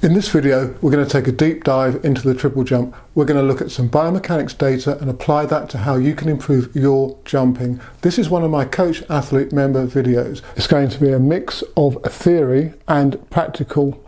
In this video, we're going to take a deep dive into the triple jump. We're going to look at some biomechanics data and apply that to how you can improve your jumping. This is one of my coach athlete member videos. It's going to be a mix of theory and practical.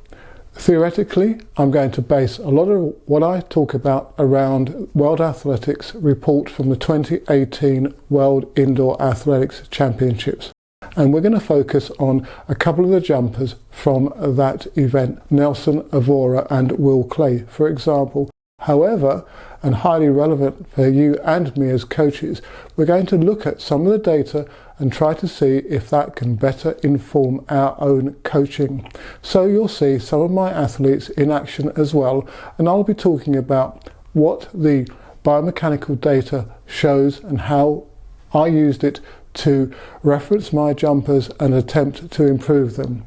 Theoretically, I'm going to base a lot of what I talk about around World Athletics report from the 2018 World Indoor Athletics Championships. And we're going to focus on a couple of the jumpers from that event, Nelson Evora and Claye, for example. However, and highly relevant for you and me as coaches, we're going to look at some of the data and try to see if that can better inform our own coaching. So you'll see some of my athletes in action as well, and I'll be talking about what the biomechanical data shows and how I used it to reference my jumpers and attempt to improve them.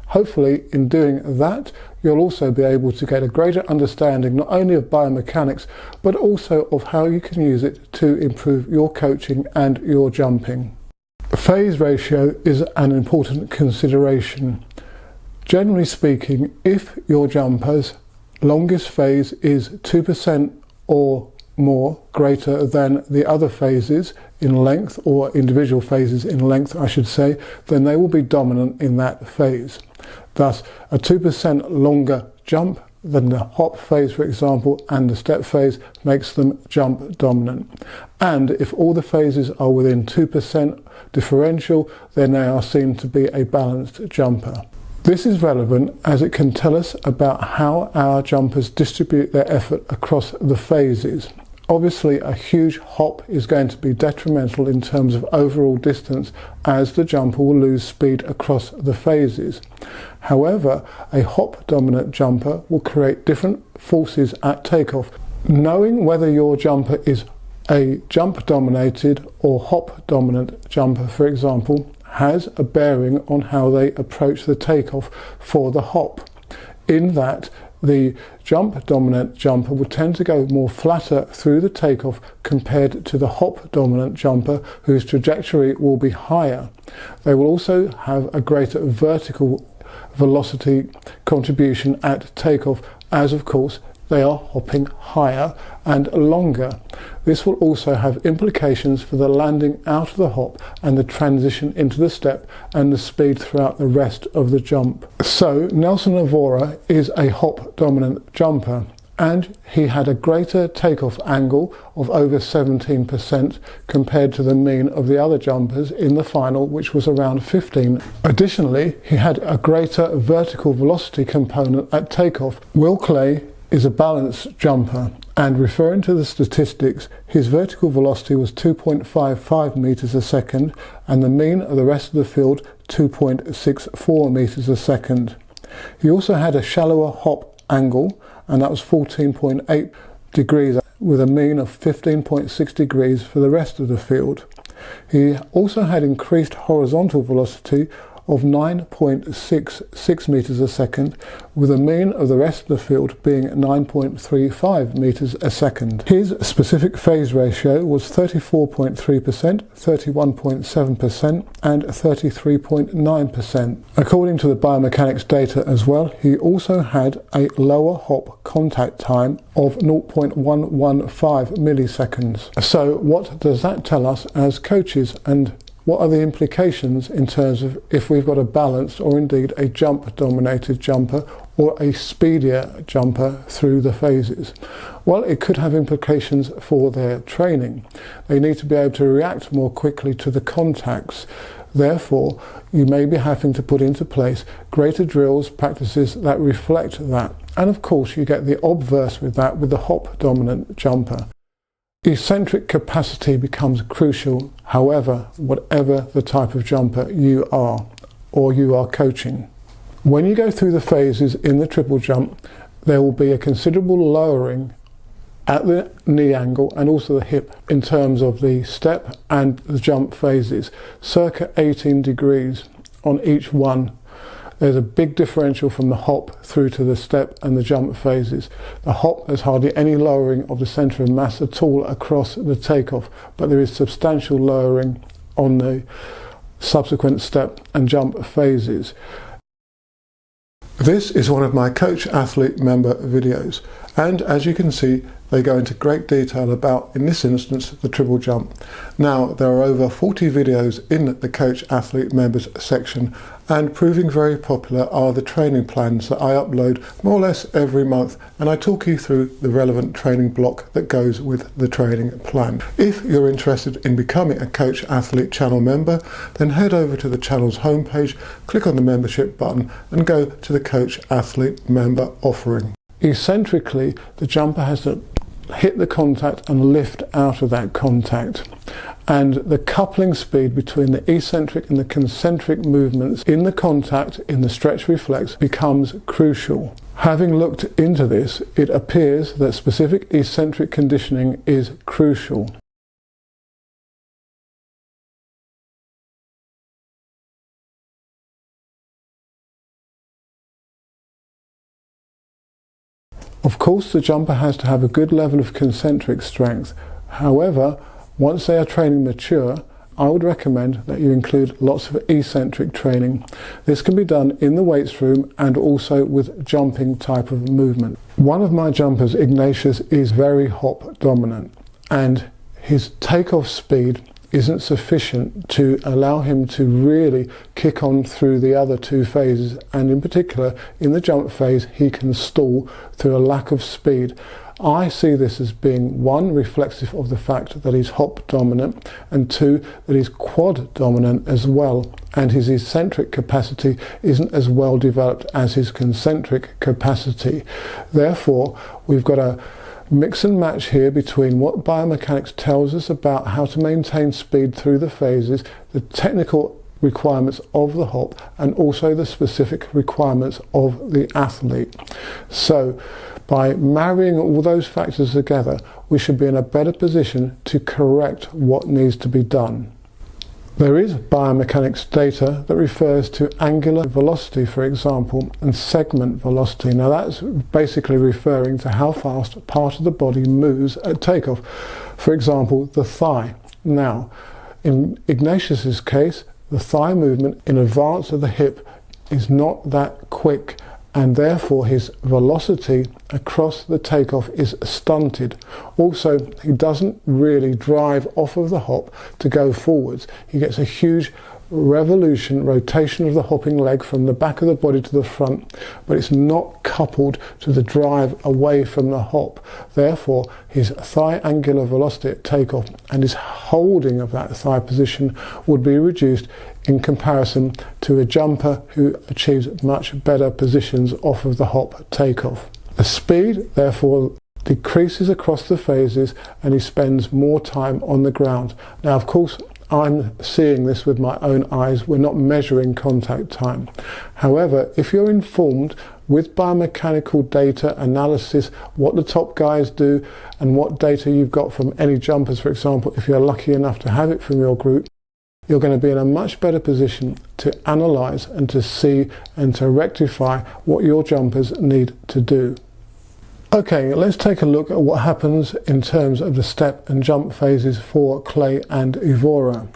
Hopefully, in doing that, you'll also be able to get a greater understanding not only of biomechanics, but also of how you can use it to improve your coaching and your jumping. Phase ratio is an important consideration. Generally speaking, if your jumper's longest phase is 2% or more greater than the other phases in length, or individual phases in length I should say, then they will be dominant in that phase. Thus, a 2% longer jump than the hop phase, for example, and the step phase makes them jump dominant. And if all the phases are within 2% differential, then they are seen to be a balanced jumper. This is relevant as it can tell us about how our jumpers distribute their effort across the phases. Obviously, a huge hop is going to be detrimental in terms of overall distance, as the jumper will lose speed across the phases. However, a hop dominant jumper will create different forces at takeoff. Knowing whether your jumper is a jump dominated or hop dominant jumper, for example, has a bearing on how they approach the takeoff for the hop, in that the jump dominant jumper will tend to go more flatter through the takeoff compared to the hop dominant jumper, whose trajectory will be higher. They will also have a greater vertical velocity contribution at takeoff, as of course they are hopping higher and longer. This will also have implications for the landing out of the hop and the transition into the step and the speed throughout the rest of the jump. So Nelson Evora is a hop dominant jumper, and he had a greater takeoff angle of over 17% compared to the mean of the other jumpers in the final, which was around 15. Additionally, he had a greater vertical velocity component at takeoff. Claye is a balanced jumper, and referring to the statistics, his vertical velocity was 2.55 meters a second and the mean of the rest of the field 2.64 meters a second. He also had a shallower hop angle, and that was 14.8 degrees with a mean of 15.6 degrees for the rest of the field. He also had increased horizontal velocity of 9.66 meters a second, with a mean of the rest of the field being 9.35 meters a second. His specific phase ratio was 34.3%, 31.7% and 33.9%. According to the biomechanics data as well, he also had a lower hop contact time of 0.115 milliseconds. So what does that tell us as coaches, and what are the implications in terms of if we've got a balanced or indeed a jump dominated jumper or a speedier jumper through the phases? Well, it could have implications for their training. They need to be able to react more quickly to the contacts. Therefore, you may be having to put into place greater drills, practices that reflect that. And of course, you get the obverse with that with the hop dominant jumper. Eccentric capacity becomes crucial, however, whatever the type of jumper you are or you are coaching. When you go through the phases in the triple jump, there will be a considerable lowering at the knee angle and also the hip in terms of the step and the jump phases, circa 18 degrees on each one. There's a big differential from the hop through to the step and the jump phases. The hop, there's hardly any lowering of the centre of mass at all across the takeoff, but there is substantial lowering on the subsequent step and jump phases. This is one of my coach athlete member videos, and as you can see they go into great detail about, in this instance, the triple jump. Now there are over 40 videos in the coach athlete members section, and proving very popular are the training plans that I upload more or less every month, and I talk you through the relevant training block that goes with the training plan. If you're interested in becoming a coach athlete channel member, then head over to the channel's homepage, click on the membership button and go to the coach athlete member offering. Eccentrically, the jumper has to hit the contact and lift out of that contact, and the coupling speed between the eccentric and the concentric movements in the contact in the stretch reflex becomes crucial. Having looked into this, it appears that specific eccentric conditioning is crucial. Of course, the jumper has to have a good level of concentric strength. However, once they are training mature, I would recommend that you include lots of eccentric training. This can be done in the weights room and also with jumping type of movement. One of my jumpers, Ignatius, is very hop dominant, and his takeoff speed isn't sufficient to allow him to really kick on through the other two phases, and in particular in the jump phase he can stall through a lack of speed. I see this as being, one, reflexive of the fact that he's hop dominant, and two, that he's quad dominant as well, and his eccentric capacity isn't as well developed as his concentric capacity. Therefore, we've got a mix and match here between what biomechanics tells us about how to maintain speed through the phases, the technical requirements of the hop, and also the specific requirements of the athlete. So by marrying all those factors together, we should be in a better position to correct what needs to be done. There is biomechanics data that refers to angular velocity, for example, and segment velocity. Now that's basically referring to how fast part of the body moves at takeoff. For example, the thigh. Now, in Ignatius's case, the thigh movement in advance of the hip is not that quick, and therefore his velocity across the takeoff is stunted. Also, he doesn't really drive off of the hop to go forwards. He gets a huge rotation of the hopping leg from the back of the body to the front, but it's not coupled to the drive away from the hop. Therefore, his thigh angular velocity at takeoff and his holding of that thigh position would be reduced in comparison to a jumper who achieves much better positions off of the hop takeoff. The speed, therefore, decreases across the phases and he spends more time on the ground. Now, of course, I'm seeing this with my own eyes. We're not measuring contact time. However, if you're informed with biomechanical data analysis, what the top guys do and what data you've got from any jumpers, for example, if you're lucky enough to have it from your group, you're going to be in a much better position to analyze and to see and to rectify what your jumpers need to do. Okay, let's take a look at what happens in terms of the step and jump phases for Claye and Evora.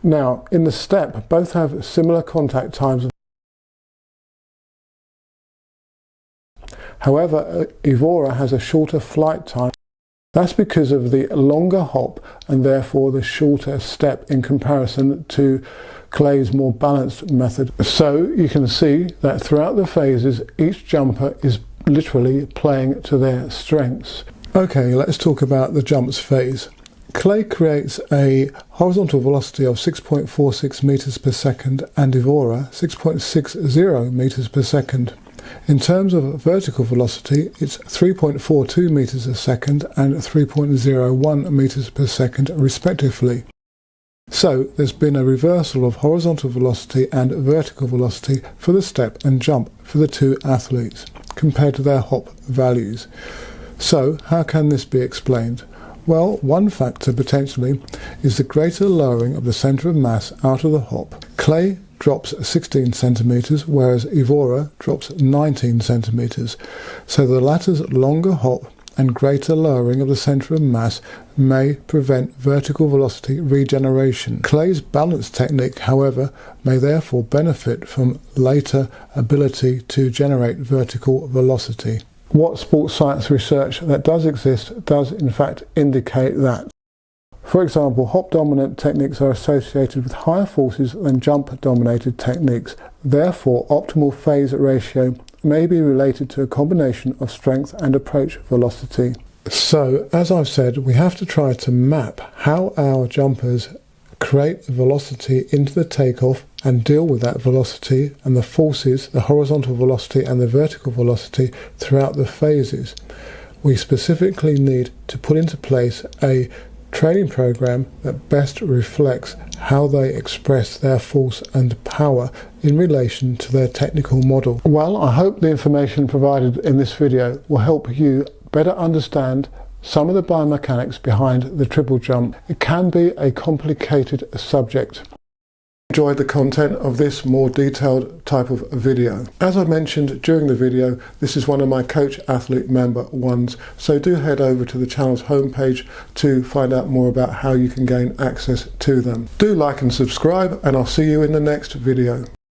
Now, in the step, both have similar contact times. However, Evora has a shorter flight time. That's because of the longer hop and therefore the shorter step in comparison to Claye's more balanced method. So you can see that throughout the phases, each jumper is literally playing to their strengths. Okay, let's talk about the jumps phase. Claye creates a horizontal velocity of 6.46 meters per second and Evora 6.60 meters per second. In terms of vertical velocity, it's 3.42 meters a second and 3.01 meters per second respectively. So there's been a reversal of horizontal velocity and vertical velocity for the step and jump for the two athletes compared to their hop values. So how can this be explained? Well, one factor potentially is the greater lowering of the centre of mass out of the hop. Claye drops 16 centimeters, whereas Evora drops 19 centimeters. So the latter's longer hop and greater lowering of the centre of mass may prevent vertical velocity regeneration. Clay's balance technique, however, may therefore benefit from later ability to generate vertical velocity. What sports science research that does exist does in fact indicate that. For example, hop-dominant techniques are associated with higher forces than jump-dominated techniques. Therefore, optimal phase ratio may be related to a combination of strength and approach velocity. So, as I've said, we have to try to map how our jumpers create velocity into the takeoff and deal with that velocity and the forces, the horizontal velocity and the vertical velocity throughout the phases. We specifically need to put into place a training program that best reflects how they express their force and power in relation to their technical model. Well, I hope the information provided in this video will help you better understand some of the biomechanics behind the triple jump. It can be a complicated subject. Enjoyed the content of this more detailed type of video. As I mentioned during the video, this is one of my coach athlete member ones, so do head over to the channel's homepage to find out more about how you can gain access to them. Do like and subscribe, and I'll see you in the next video.